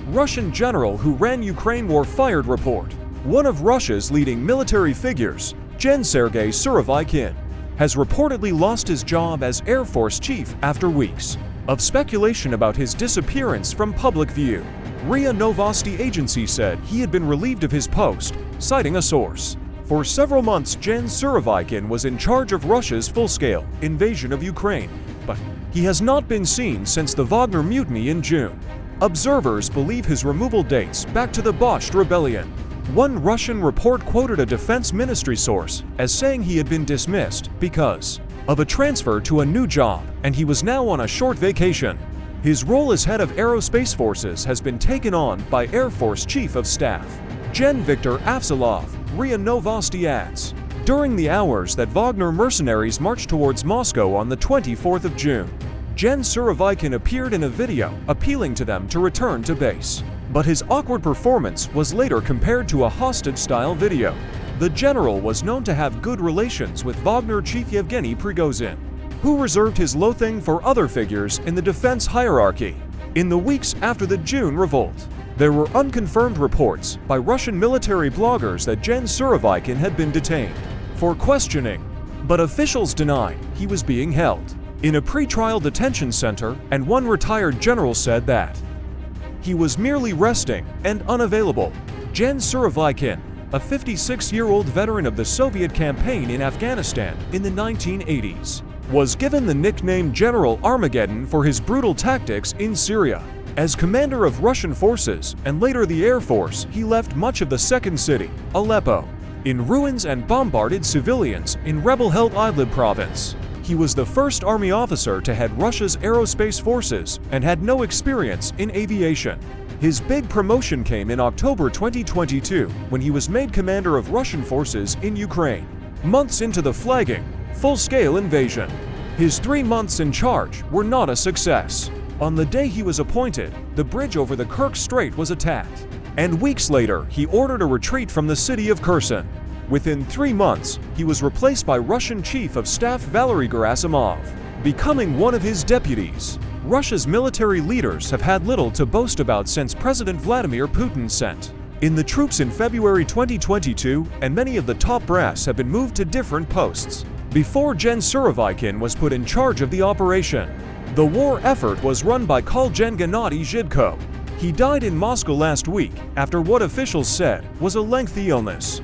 Russian general who ran Ukraine war fired report. One of Russia's leading military figures, Gen Sergei Surovikin, has reportedly lost his job as Air Force chief after weeks of speculation about his disappearance from public view. RIA Novosti agency said he had been relieved of his post, citing a source. For several months, Gen Surovikin was in charge of Russia's full-scale invasion of Ukraine, but he has not been seen since the Wagner mutiny in June. Observers believe his removal dates back to the botched rebellion. One Russian report quoted a defense ministry source as saying he had been dismissed because of a transfer to a new job and he was now on a short vacation. His role as head of aerospace forces has been taken on by Air Force Chief of Staff Gen Viktor Avsalov, RIA Novosti adds. During the hours that Wagner mercenaries marched towards Moscow on the 24th of June, Gen Surovikin appeared in a video appealing to them to return to base. But his awkward performance was later compared to a hostage-style video. The general was known to have good relations with Wagner chief Yevgeny Prigozhin, who reserved his loathing for other figures in the defense hierarchy. In the weeks after the June revolt, there were unconfirmed reports by Russian military bloggers that Gen Surovikin had been detained for questioning, but officials denied he was being held in a pre-trial detention center, and one retired general said that he was merely resting and unavailable. Gen Surovikin, a 56-year-old veteran of the Soviet campaign in Afghanistan in the 1980s, was given the nickname General Armageddon for his brutal tactics in Syria. As commander of Russian forces and later the Air Force, he left much of the second city, Aleppo, in ruins and bombarded civilians in rebel-held Idlib province. He was the first army officer to head Russia's aerospace forces and had no experience in aviation. His big promotion came in October 2022 when he was made commander of Russian forces in Ukraine, months into the flagging, full-scale invasion. His 3 months in charge were not a success. On the day he was appointed, the bridge over the Kerch Strait was attacked, and weeks later he ordered a retreat from the city of Kherson. Within 3 months, he was replaced by Russian Chief of Staff Valery Gerasimov, becoming one of his deputies. Russia's military leaders have had little to boast about since President Vladimir Putin sent in the troops in February 2022, and many of the top brass have been moved to different posts before Gen Surovikin was put in charge of the operation. The war effort was run by Gen Gennady Zhidko. He died in Moscow last week after what officials said was a lengthy illness.